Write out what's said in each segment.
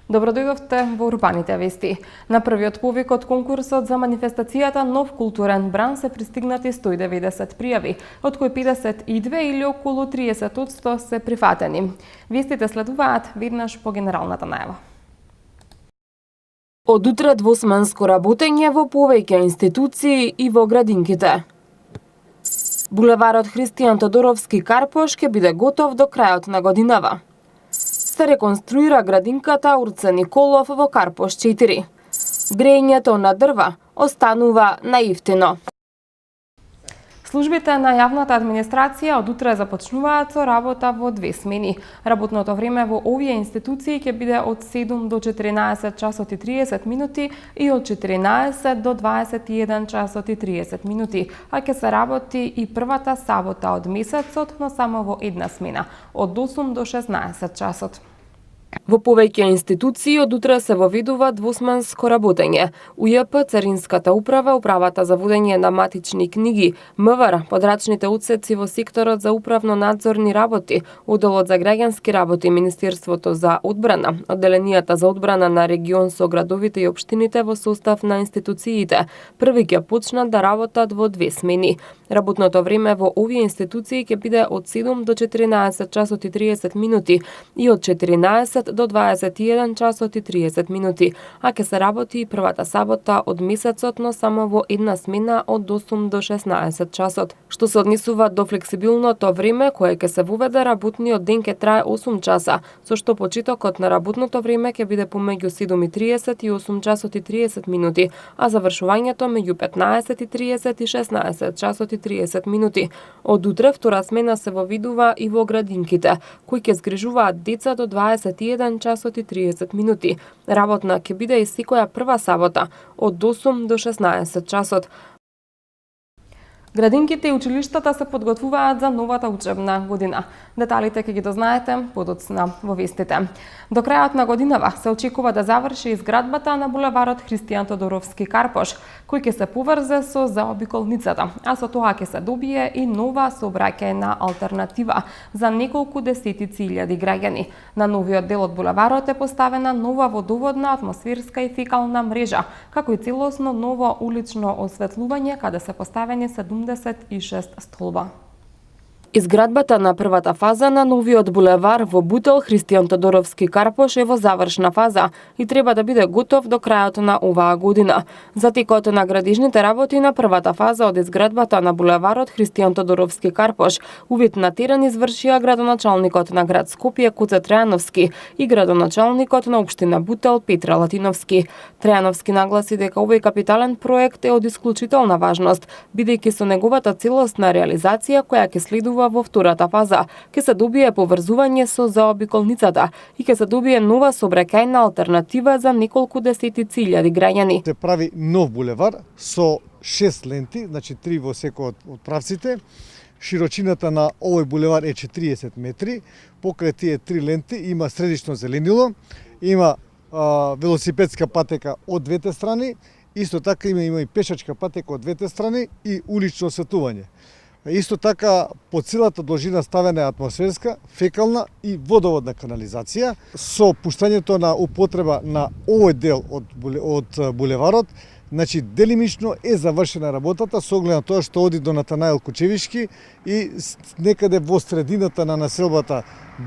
Добродојдовте во Урбаните вести. На првиот повик од конкурсот за манифестацијата Нов културен бран се пристигнати 190 пријави, од кои 52 или околу 30% се прифатени. Вестите следуваат веднаш по генералната најава. Од утре двосменско работење во повеќе институции и во градинките. Булеварот Христијан Тодоровски Карпош ќе биде готов до крајот на годинава. Се реконструира градинката Урце Николов во Карпош 4. Грејењето на дрва останува наивтино. Службите на јавната администрација од утре започнуваат со работа во 2 смени. Работното време во овие институции ќе биде од 7 до 14 часот и 30 минути и од 14 до 21 часот и 30 минути, а ќе се работи и првата сабота од месецот, но само во една смена, од 8 до 16 часот. Во повеќе институции од утре се воведува двосменско работење. УЈП, Царинската управа, Управата за водење на матични книги, МВР, подрачните одсеци во секторот за управно-надзорни работи, Одделот за граѓански работи, Министерството за одбрана, Одделенијата за одбрана на регион со градовите и општините во состав на институциите, први ќе почнат да работат во 2 смени. Работното време во овие институции ќе биде од 7 до 14 часот и 30 минути и од 14 до 21 часот и 30 минути, а ќе се работи и првата сабота од месецот, но само во една смена од 8 до 16 часот. Што се однесува до флексибилното време кое ќе се воведе, работниот ден ќе трае 8 часа, со што почетокот на работното време ќе биде помеѓу 7:30 и 8 часот и 30 минути, а завршувањето меѓу 15:30 и 16 часот и 30 минути. Од утре втора смена се воведува и во градинките, кои ќе згрижуваат деца до 21 часот и 30 минути. Работна ќе биде и секоја прва сабота од 8 до 16 часот. Градинките и училиштата се подготвуваат за новата учебна година. Деталите ќе ги дознаете подоцна во вестите. До крајот на годинава се очекува да заврши изградбата на булеварот Христијан Тодоровски Карпош, кој ќе се поврзе со заобиколницата, а со тоа ќе се добие и нова сообраќајна алтернатива за неколку десетици илјади граѓани. На новиот дел од булеварот е поставена нова водоводна, атмосферска и фекална мрежа, како и целосно ново улично осветлување, каде се поставени 76 столба. Изградбата на првата фаза на новиот булевар во Бутел Христијан Тодоровски Карпош е во завршна фаза и треба да биде готов до крајот на оваа година. За текот на градежните работи на првата фаза од изградбата на булеварот Христијан Тодоровски Карпош увид на терен извршија градоначалникот на град Скопје Куце Трајановски и градоначалникот на општина Бутел Петра Латиновски. Трајановски нагласи дека овој капитален проект е од исклучителна важност, бидејќи со неговата целосна реализација која ќе следува во втората фаза, ќе се добие поврзување со заобиколницата и ќе се добие нова сообраќајна алтернатива за неколку десетици илјади граѓани. Се прави нов булевар со 6 ленти, значи 3 во секој од правците. Широчината на овој булевар е 40 метри, покрај тие 3 ленти има средишно зеленило, има велосипедска патека од двете страни, исто така има и пешачка патека од двете страни и улично осветлување. Исто така, по целата должина ставена е атмосферска, фекална и водоводна канализација. Со пуштањето на употреба на овој дел од булеварот, значи делимично е завршена работата со оглед на тоа што оди до Натанаел Кучевишки и некаде во средината на населбата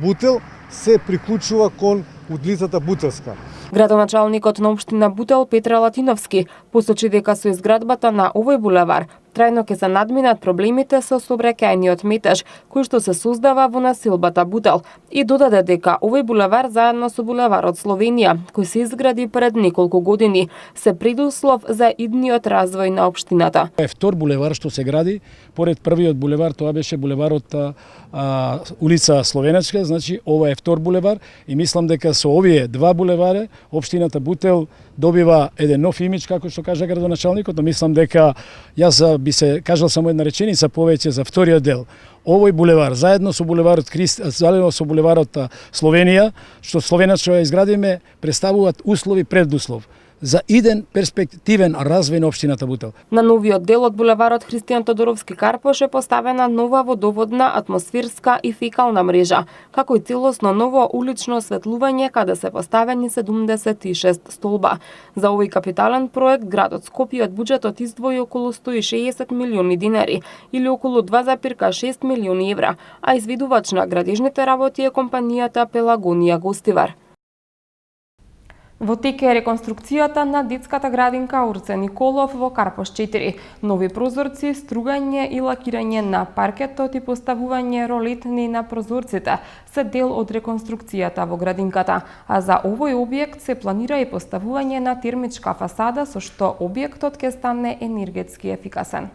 Бутел се приклучува кон удлицата Бутелска. Градоначалникот на општина Бутел Петра Латиновски посочи дека со изградбата на овој булевар трајно ќе се надминат проблемите со сообраќајниот метеж кој што се создава во населбата Бутел и додаде дека овој булевар заедно со булеварот Словенија, кој се изгради пред неколку години, се предуслов за идниот развој на општината. Е втор булевар што се гради, поред првиот булевар тоа беше булеварот улица Словенечка, значи ова е втор булевар и мислам дека со овие два булевари општината Бутел добива еден нов имидж, како што кажа градоначалникот, но мислам дека јас би се кажал само една реченица повеќе за вториот дел. Овој булевар заедно со булеварот заедно со булеварот Словенија, што Словенија изградиме, представуваат услови предуслов за иден перспективен развој на општината Бутел. На новиот дел од булеварот Христијан Тодоровски Карпош е поставена нова водоводна, атмосферска и фекална мрежа, како и целосно ново улично осветлување каде се поставени 76 столба. За овој капитален проект градот Скопје од буџетот издвои околу 160 милиони динари или околу 2,6 милиони евра, а изведувач на градежните работи е компанијата Пелагонија Гостивар. Во тек е реконструкцијата на детската градинка Орце Николов во Карпош 4. Нови прозорци, стругање и лакирање на паркетот и поставување ролетни на прозорците се дел од реконструкцијата во градинката, а за овој објект се планира и поставување на термичка фасада со што објектот ќе стане енергетски ефикасен.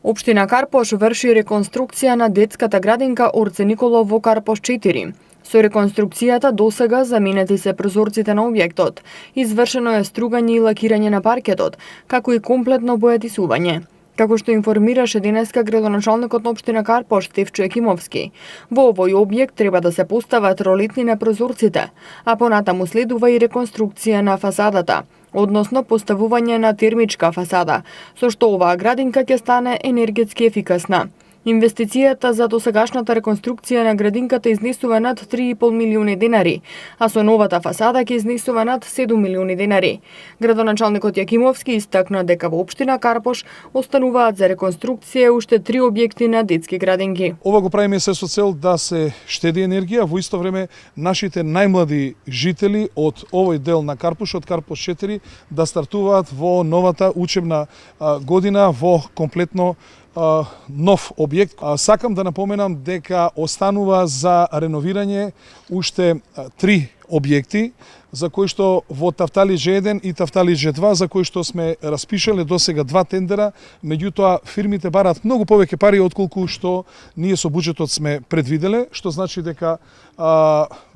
Општина Карпош врши реконструкција на детската градинка Орце Николов во Карпош 4. Со реконструкцијата досега заменети се прозорците на објектот, извршено е стругање и лакирање на паркетот, како и комплетно бојатисување. Како што информираше денеска градоначалникот на општина Карпош Стефчо Екимовски, во овој објект треба да се постават ролетни на прозорците, а понатаму следува и реконструкција на фасадата, односно поставување на термичка фасада, со што оваа градинка ќе стане енергетски ефикасна. Инвестицијата за досегашната реконструкција на градинката изнесува над 3,5 милиони денари, а со новата фасада ќе изнесува над 7 милиони денари. Градоначалникот Јакимовски истакна дека во општина Карпош остануваат за реконструкција уште 3 објекти на детски градинки. Ова го правиме се со цел да се штеди енергија, во исто време нашите најмлади жители од овој дел на Карпош, од Карпош 4, да стартуваат во новата учебна година во комплетно нов објект. Сакам да напоменам дека останува за реновирање уште 3 објекти, за кои што во Тафталиџе 1 и Тафталиџе 2, за кои што сме распишале досега 2 тендера, меѓутоа фирмите бараат многу повеќе пари отколку што ние со буџетот сме предвиделе, што значи дека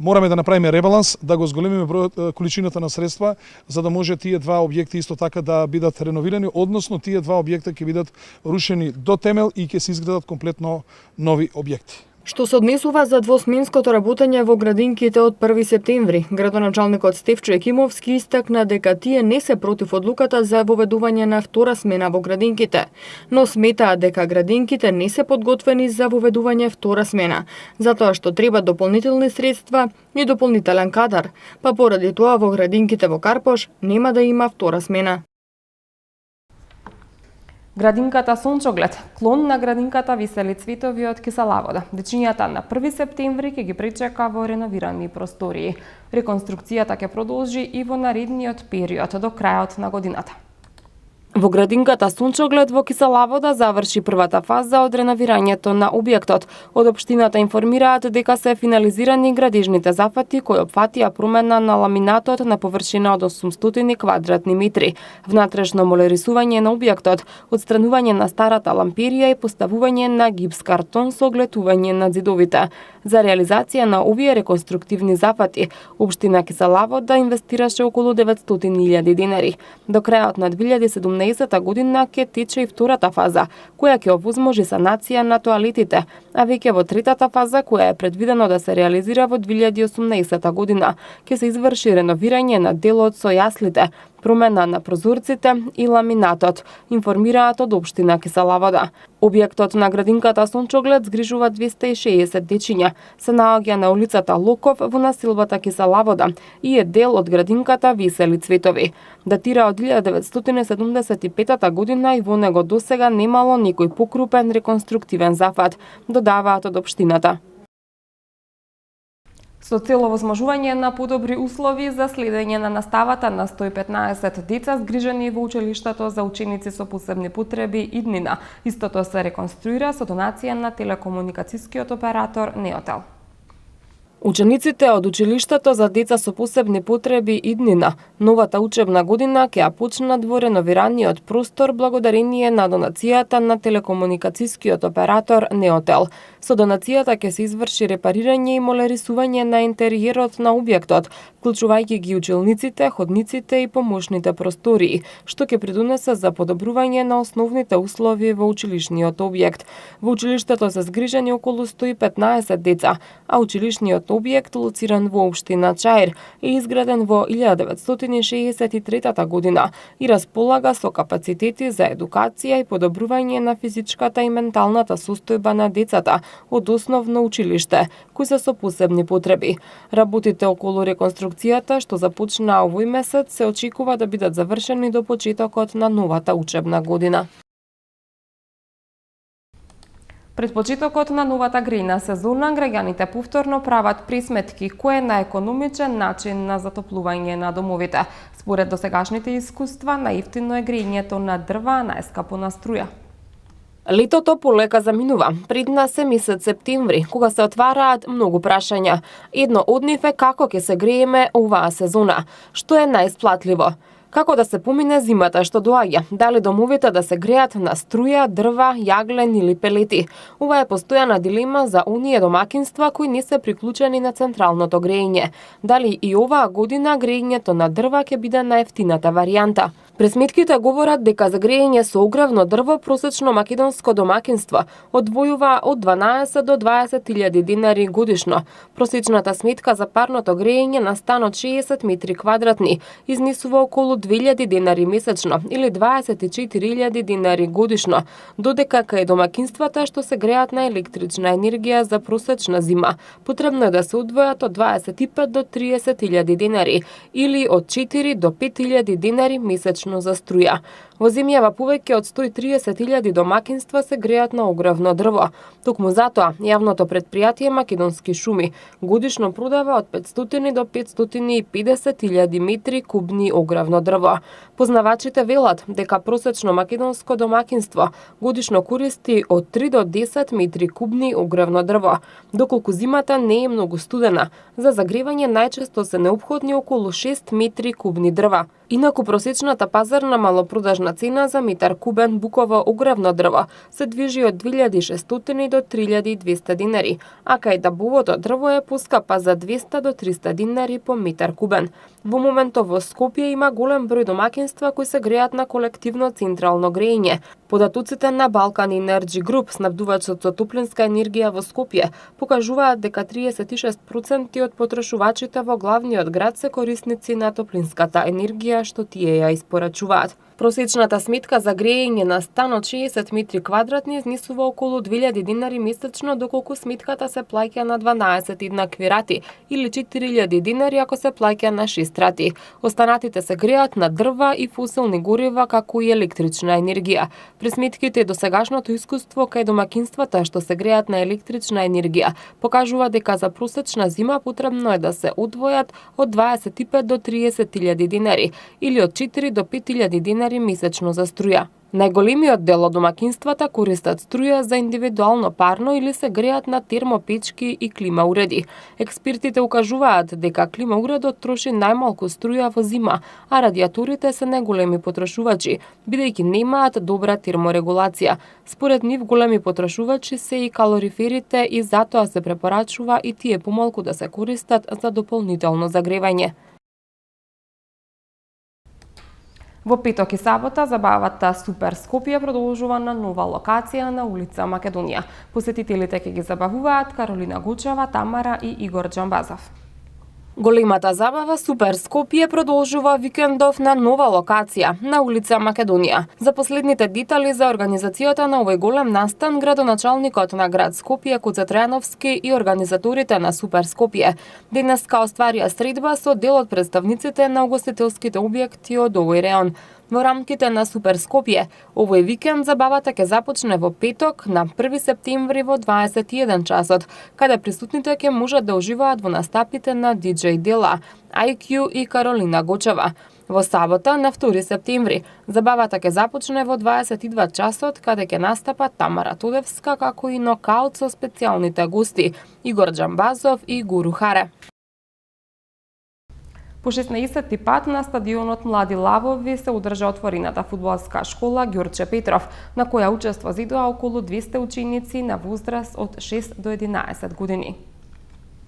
мораме да направиме ребаланс, да го зголемиме количината на средства, за да може тие 2 објекти исто така да бидат реновирани, односно тие 2 објекта ќе бидат рушени до темел и ќе се изградат комплетно нови објекти. Што се однесува за двосменското работење во градинките од 1 септември, градоначалникот Стефчо Екимовски истакна дека тие не се против одлуката за воведување на втора смена во градинките, но сметаат дека градинките не се подготвени за воведување втора смена, затоа што треба дополнителни средства и дополнителен кадар, па поради тоа во градинките во Карпош нема да има втора смена. Градинката Сончоглед, клон на градинката Висели цветови од Киселавода. Дечињата на 1 септември ќе ги причека во реновирани простории. Реконструкцијата ќе продолжи и во наредниот период до крајот на годината. Во градинката Сончоглед во Киселавода заврши првата фаза од реновирањето на објектот. Од општината информираат дека се финализирани градежните зафати кои опфатија промена на ламинатот на површина од 800 квадратни метри, внатрешно молерисување на објектот, отстранување на старата ламперија и поставување на гипс картон со оглетување на зидовите. За реализација на овие реконструктивни зафати, општина Киселавода инвестираше околу 900.000 денари. До крајот на 2017 година ќе тече и втората фаза, која ќе овозможи санација на тоалетите, а веќе во третата фаза, која е предвидено да се реализира во 2018 година, ќе се изврши реновирање на делот со јаслите, промена на прозорците и ламинатот, информираат од општина Киселавода. Објектот на градинката Сончоглед згрижува 260 дечиња, се наоѓа на улицата Локов во населбата Киселавода и е дел од градинката Висели цветови. Датира од 1975 година и во него досега немало никој покрупен реконструктивен зафат, додаваат од општината. Со цел овозможување на подобри услови за следење на наставата на 115 деца згрижени во училиштето за ученици со посебни потреби иднина. Истото се реконструира со донација на телекомуникацијскиот оператор Неотел. Учениците од училиштето за деца со посебни потреби иднина новата учебна година ќе ја почнат во реновираниот простор благодарение на донацијата на телекомуникацијскиот оператор Неотел. Со донацијата ќе се изврши репарирање и молерисување на интериерот на објектот, вклучувајќи ги училниците, ходниците и помошните простории, што ќе придонесе за подобрување на основните услови во училишниот објект. Во училиштето се згрижени околу 115 деца, а училишниот објект лоциран во општина Чаир е изграден во 1963 година и располага со капацитети за едукација и подобрување на физичката и менталната состојба на децата од основно училиште, кои се со посебни потреби. Работите околу реконструкцијата, што започна овој месец, се очекува да бидат завршени до почетокот на новата учебна година. Пред почетокот на новата грејна сезона, граѓаните повторно прават пресметки кој е најекономичен начин на затоплување на домовите. Според досегашните искуства, најевтино е грејењето на дрва, најскапо на струја. Летото полека заминува. Пред нас е месец септември, кога се отвараат многу прашања. Едно од нив е како ќе се грееме оваа сезона, што е најисплатливо. Како да се помине зимата што доаѓа? Дали домовите да се греат на струја, дрва, јаглен или пелети? Ова е постојана дилема за оние домакинства кои не се приклучени на централното грејење. Дали и оваа година грејењето на дрва ќе биде најевтината варијанта? Пресметките говорат дека за грејење со огревно дрво просечно македонско домакинство одвојува од 12 до 20.000 динари годишно. Просечната сметка за парното грејење на стан од 60 метри квадратни изнесува околу 2.000 динари месечно или 24.000 динари годишно, додека кај домакинствата што се греат на електрична енергија за просечна зима, потребно е да се одвојат од 25 до 30.000 динари или од 4 до 5.000 динари месечно за струја. Во земјава повеќе од 130.000 домакинства се греат на огревно дрво. Токму затоа, јавното претпријатие Македонски шуми годишно продава од 500 до 550.000 метри кубни огревно дрво. Познавачите велат дека просечно македонско домакинство годишно користи од 3 до 10 метри кубни огревно дрво. Доколку зимата не е многу студена, за загревање најчесто се неопходни околу 6 метри кубни дрва. Инаку просечната пазарна малопродажна цена за метар кубен буково огревно дрво се движи од 2600 до 3200 динари, а кај дабовото дрво е поскапа за 200 до 300 динари по метар кубен. Во моментов во Скопје има голем број домакинства кои се греат на колективно централно грејење. Податоците на Балкан Енерджи Груп, снабдувачот со топлинска енергија во Скопје, покажуваат дека 36% од потрошувачите во главниот град се корисници на топлинската енергија што тие ја испорачуваат. Просечната сметка за грејење на стан од 60 метри квадратни изнесува околу 2000 динари месечно, доколку сметката се плаќа на 12 еднакви рати или 4000 динари ако се плаќа на 6 рати. Останатите се греат на дрва и фосилни горива како и електрична енергија. Пресметките и досегашното искуство кај домакинствата што се греат на електрична енергија покажува дека за просечна зима потребно е да се одвојат од 25 до 30.000 динари или од 4 до 5.000 динари месечно за струја. Најголемиот дел од домакинствата користат струја за индивидуално парно или се греат на термопечки и клима уреди. Експертите укажуваат дека клима уредот троши најмалку струја во зима, а радиаторите се најголеми потрошувачи, бидејќи немаат добра терморегулација. Според нив големи потрошувачи се и калориферите и затоа се препорачува и тие помалку да се користат за дополнително загревање. Во петок и сабота забавата Супер Скопје продолжува на нова локација на улица Македонија. Посетителите ќе ги забавуваат Каролина Гучева, Тамара и Игор Џамбазов. Големата забава Супер Скопје продолжува викендов на нова локација на улица Македонија. За последните детали за организацијата на овој голем настан, градоначалникот на град Скопје Куце Трајановски и организаторите на Супер Скопје денеска остварија средба со дел од представниците на угостителските објекти од овој реон. Во рамките на Супер Скопје, овој викенд забавата ќе започне во петок на 1 септември во 21 часот, каде присутните ќе можат да уживаат во настапите на DJ Дела, IQ и Каролина Гочева. Во сабота, на 2 септември, забавата ќе започне во 22 часот, каде ќе настапат Тамара Тодевска, како и нокаут со специјалните гости Игор Џамбазов и Гуру Харе. По 16-ти пат на стадионот Млади Лавови се одржа отворената фудбалска школа Ѓурче Петров, на која учество зидоа околу 200 ученици на возраст од 6 до 11 години.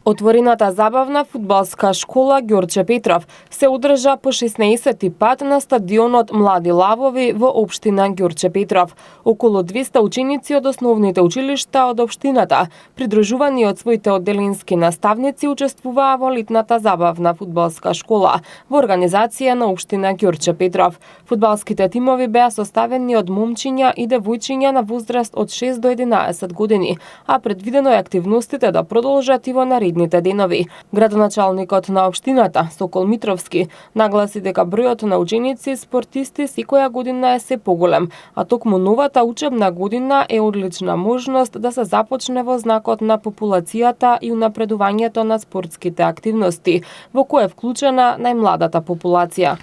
Отворената забавна фудбалска школа Ѓорче Петров се одржа по 16-ти пат на стадионот Млади лавови во општина Ѓорче Петров. Околу 200 ученици од основните училишта од општината, придружувани од своите одделински наставници, учествуваа во летната забавна фудбалска школа во организација на општина Ѓорче Петров. Фудбалските тимови беа составени од момчиња и девојчиња на возраст од 6 до 11 години, а предвидено е активностите да продолжат и во наредните денови. Градоначалникот на општината, Сокол Митровски, нагласи дека бројот на ученици спортисти секоја година е се поголем, а токму новата учебна година е одлична можност да се започне во знакот на популацијата и унапредувањето на спортските активности, во кој е вклучена најмладата популација.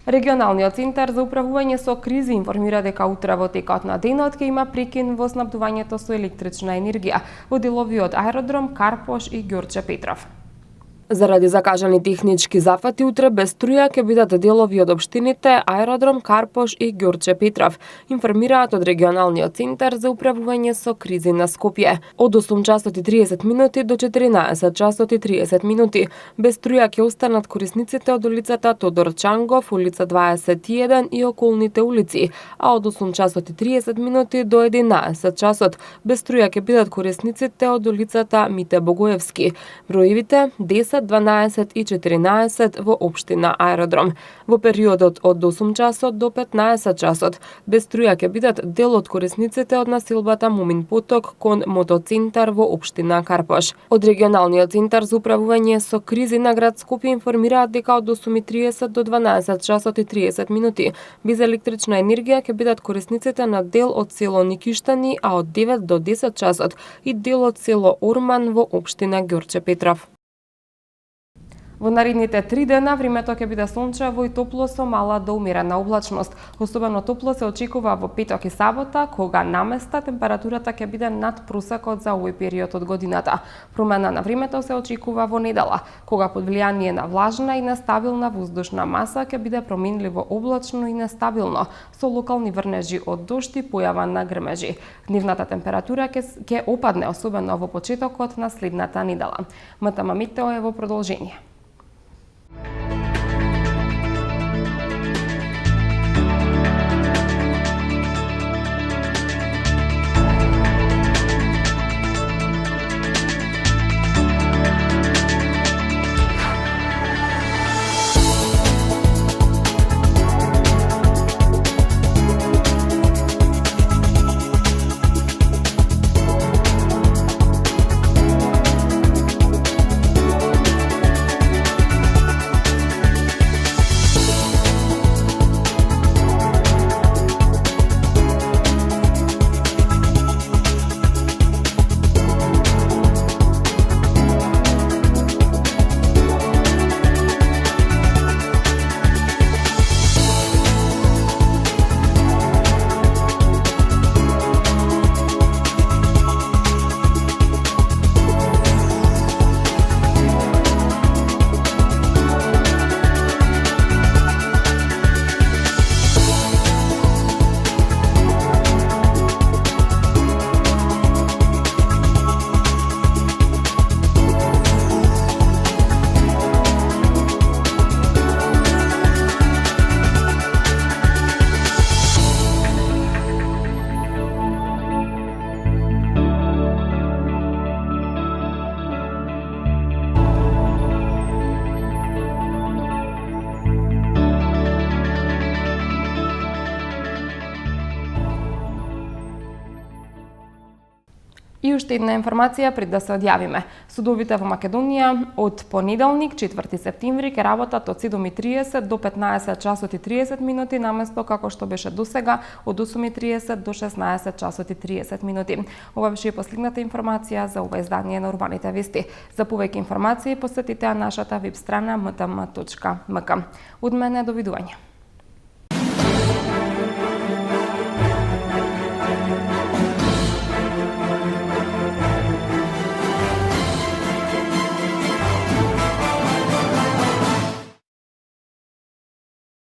Регионалниот центар за управување со кризи информира дека утре во текот на денот ќе има прекин во снабдувањето со електрична енергија во делови од аеродром Карпош и Ѓорче Петров. Заради закажани технички зафати, утре без струја ќе бидат делови од општините Аеродром Карпош и Ѓорче Петров, информираат од Регионалниот центар за управување со кризи на Скопје. Од 8 часот и 30 минути до 14 часот и 30 минути без струја ќе останат корисниците од улицата Тодор Чангов, улица 21 и околните улици, а од 8 часот и 30 минути до 11 часот без струја ќе бидат корисниците од улицата Мите Богоевски. Броевите 10, 12 и 14 во општина Аеродром. Во периодот од 8 часот до 15 часот без струја ќе бидат дел од корисниците од населбата Мумин поток кон мотоцентар во општина Карпош. Од Регионалниот центар за управување со кризи на град Скопје информираат дека од 8:30 до 12 часот и 30 минути без електрична енергија ќе бидат корисниците на дел од село Никиштани, а од 9 до 10 часот и дел од село Орман во општина Ѓорче Петров. Во наредните 3 дена времето ќе биде сончево и топло со мала до умерена облачност. Особено топло се очекува во петок и сабота, кога наместа температурата ќе биде над просекот за овој период од годината. Промена на времето се очекува во недела, кога под влијание на влажна и нестабилна воздушна маса ќе биде променливо облачно и нестабилно, со локални врнежи од дожд и појава на грмежи. Дневната температура ќе опадне, особено во почетокот на следната недела. МТМ Метео е во продолжение. И уште една информација пред да се одјавиме. Судовите во Македонија од понеделник, 4 септември, ќе работат од 7:30 до 15 часот и 30 минути, наместо како што беше досега од 8:30 до 16 часот и 30 минути. Ова беше последната информација за ова издание на Урбаните вести. За повеќе информации посетете нашата веб страна mtm.mk. Од мене довидување.